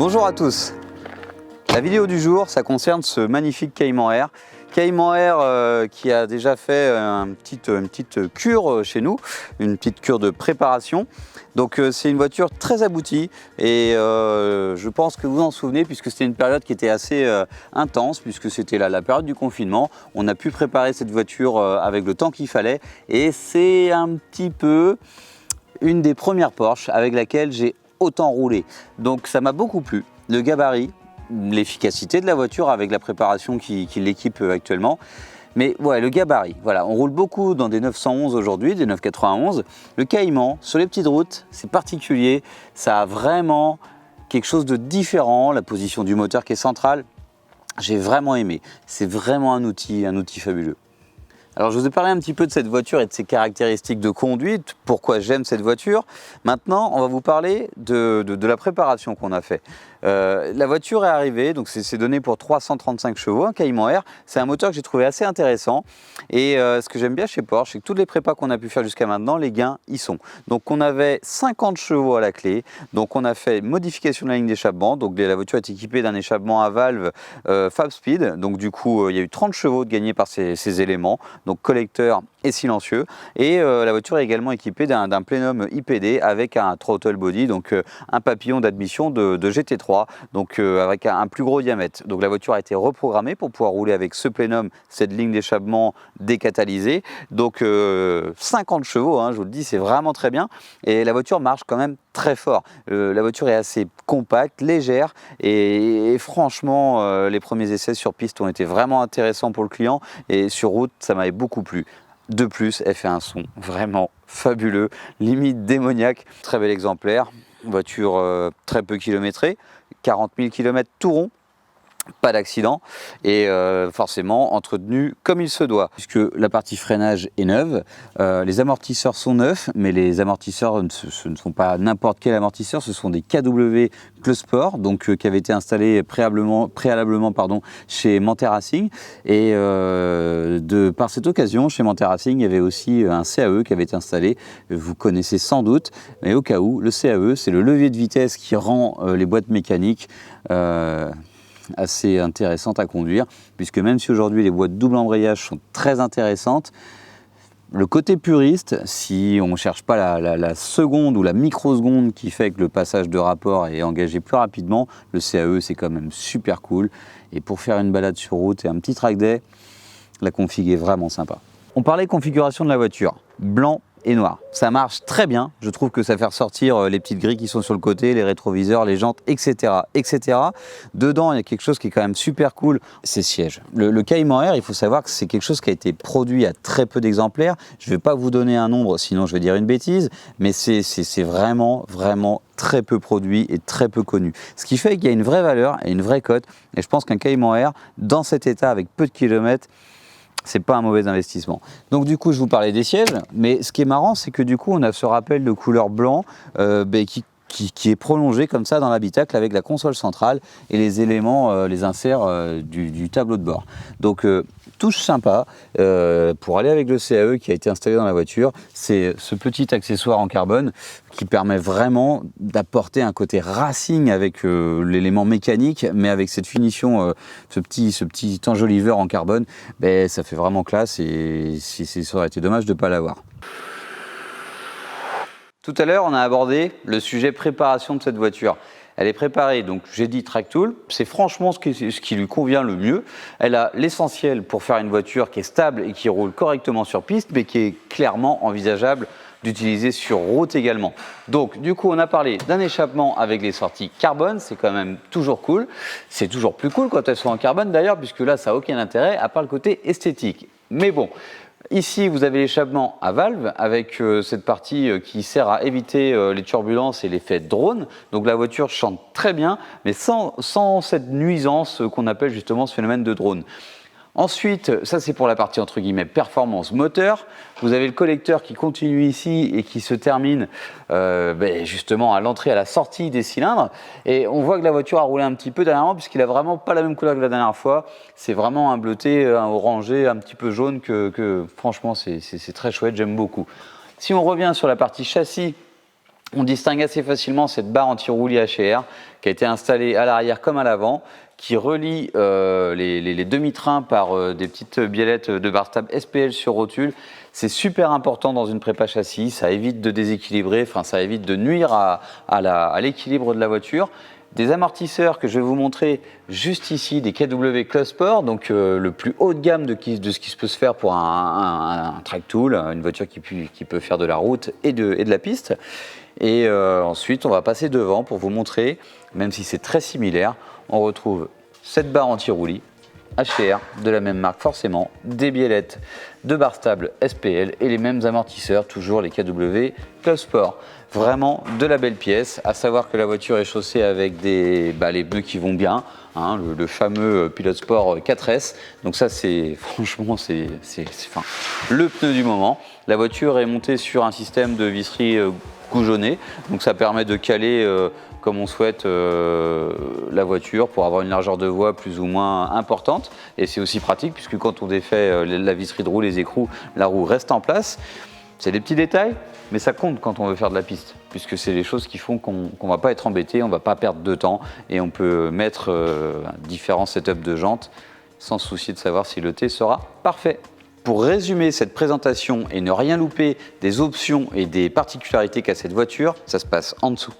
Bonjour à tous. La vidéo du jour, ça concerne ce magnifique Cayman Air. Cayman Air qui a déjà fait une petite cure chez nous, une petite cure de préparation. Donc c'est une voiture très aboutie et je pense que vous en souvenez puisque c'était une période qui était assez intense puisque c'était la période du confinement. On a pu préparer cette voiture avec le temps qu'il fallait et c'est un petit peu une des premières Porsche avec laquelle j'ai autant roulé. Donc ça m'a beaucoup plu. Le gabarit, l'efficacité de la voiture avec la préparation qui l'équipe actuellement. Mais ouais, le gabarit, voilà, on roule beaucoup dans des 911 aujourd'hui, des 991. Le Cayman, sur les petites routes, c'est particulier. Ça a vraiment quelque chose de différent. La position du moteur qui est centrale, j'ai vraiment aimé. C'est vraiment un outil fabuleux. Alors je vous ai parlé un petit peu de cette voiture et de ses caractéristiques de conduite, pourquoi j'aime cette voiture. Maintenant, on va vous parler de la préparation qu'on a fait. La voiture est arrivée, donc c'est donné pour 335 chevaux, un Cayman Air. C'est un moteur que j'ai trouvé assez intéressant. Et ce que j'aime bien chez Porsche, c'est que toutes les prépas qu'on a pu faire jusqu'à maintenant, les gains y sont. Donc on avait 50 chevaux à la clé, donc on a fait une modification de la ligne d'échappement. Donc la voiture est équipée d'un échappement à valve Fab Speed. Donc du coup, il y a eu 30 chevaux de gagnés par ces éléments. Donc collecteur et silencieux. Et la voiture est également équipée d'un plénum IPD avec un throttle body, donc un papillon d'admission de GT3, donc avec un plus gros diamètre. Donc la voiture a été reprogrammée pour pouvoir rouler avec ce plénum, cette ligne d'échappement décatalysée. Donc 50 chevaux, hein, je vous le dis, c'est vraiment très bien. Et la voiture marche quand même très fort. La voiture est assez compacte, légère et franchement, les premiers essais sur piste ont été vraiment intéressants pour le client et sur route, ça m'avait beaucoup plu. De plus, elle fait un son vraiment fabuleux, limite démoniaque. Très bel exemplaire, voiture très peu kilométrée, 40 000 km tout rond. Pas d'accident et forcément entretenu comme il se doit puisque la partie freinage est neuve, les amortisseurs sont neufs mais les amortisseurs ce ne sont pas n'importe quel amortisseur, ce sont des KW Clusport donc qui avaient été installés préalablement chez Manthey Racing et par cette occasion chez Manthey Racing il y avait aussi un CAE qui avait été installé, vous connaissez sans doute mais au cas où le CAE c'est le levier de vitesse qui rend les boîtes mécaniques assez intéressante à conduire, puisque même si aujourd'hui les boîtes double embrayage sont très intéressantes, le côté puriste, si on ne cherche pas la seconde ou la microseconde qui fait que le passage de rapport est engagé plus rapidement, le CAE c'est quand même super cool. Et pour faire une balade sur route et un petit track day, la config est vraiment sympa. On parlait configuration de la voiture, blanc et noir. Ça marche très bien, je trouve que ça fait ressortir les petites grilles qui sont sur le côté, les rétroviseurs, les jantes, etc. etc. Dedans, il y a quelque chose qui est quand même super cool, ces sièges. Le Cayman Air, il faut savoir que c'est quelque chose qui a été produit à très peu d'exemplaires. Je ne vais pas vous donner un nombre, sinon je vais dire une bêtise, mais c'est vraiment très peu produit et très peu connu. Ce qui fait qu'il y a une vraie valeur et une vraie cote. Et je pense qu'un Cayman Air, dans cet état, avec peu de kilomètres, c'est pas un mauvais investissement. Donc du coup, je vous parlais des sièges, mais ce qui est marrant, c'est que du coup, on a ce rappel de couleur blanc qui est prolongé comme ça dans l'habitacle avec la console centrale et les éléments, les inserts du tableau de bord. Donc touche sympa pour aller avec le CAE qui a été installé dans la voiture, c'est ce petit accessoire en carbone qui permet vraiment d'apporter un côté racing avec l'élément mécanique, mais avec cette finition, ce petit enjoliveur en carbone, ben, ça fait vraiment classe et ça aurait été dommage de ne pas l'avoir. Tout à l'heure, on a abordé le sujet préparation de cette voiture. Elle est préparée, donc j'ai dit Track Tool, c'est franchement ce qui lui convient le mieux. Elle a l'essentiel pour faire une voiture qui est stable et qui roule correctement sur piste, mais qui est clairement envisageable d'utiliser sur route également. Donc du coup, on a parlé d'un échappement avec les sorties carbone, c'est quand même toujours cool. C'est toujours plus cool quand elles sont en carbone d'ailleurs, puisque là, ça n'a aucun intérêt, à part le côté esthétique. Mais bon, ici, vous avez l'échappement à valve avec cette partie qui sert à éviter les turbulences et l'effet drone. Donc la voiture chante très bien, mais sans cette nuisance qu'on appelle justement ce phénomène de drone. Ensuite, ça c'est pour la partie entre guillemets performance moteur. Vous avez le collecteur qui continue ici et qui se termine justement à l'entrée, à la sortie des cylindres. Et on voit que la voiture a roulé un petit peu dernièrement puisqu'il a vraiment pas la même couleur que la dernière fois. C'est vraiment un bleuté, un orangé, un petit peu jaune que franchement c'est très chouette, j'aime beaucoup. Si on revient sur la partie châssis, On distingue assez facilement cette barre anti-roulis HR qui a été installée à l'arrière comme à l'avant, qui relie les demi-trains par des petites biellettes de bar stable SPL sur rotule. C'est super important dans une prépa châssis, ça évite de déséquilibrer, enfin ça évite de nuire à l'équilibre de la voiture. Des amortisseurs que je vais vous montrer juste ici, des KW Club Sport, donc le plus haut de gamme de ce qui peut se faire pour un track tool, une voiture qui peut faire de la route et de la piste. Et ensuite, on va passer devant pour vous montrer, même si c'est très similaire, on retrouve cette barre anti-roulis HR, de la même marque forcément, des biellettes de barre stable SPL et les mêmes amortisseurs, toujours les KW Club Sport. Vraiment de la belle pièce, à savoir que la voiture est chaussée avec les pneus qui vont bien, hein, le fameux Pilot Sport 4S. Donc ça, franchement, c'est le pneu du moment. La voiture est montée sur un système de visserie goujonné, donc ça permet de caler comme on souhaite la voiture pour avoir une largeur de voie plus ou moins importante. Et c'est aussi pratique puisque quand on défait la visserie de roue, les écrous, la roue reste en place. C'est des petits détails, mais ça compte quand on veut faire de la piste, puisque c'est les choses qui font qu'on ne va pas être embêté, on ne va pas perdre de temps, et on peut mettre différents setups de jantes sans souci de savoir si le T sera parfait. Pour résumer cette présentation et ne rien louper des options et des particularités qu'a cette voiture, ça se passe en dessous.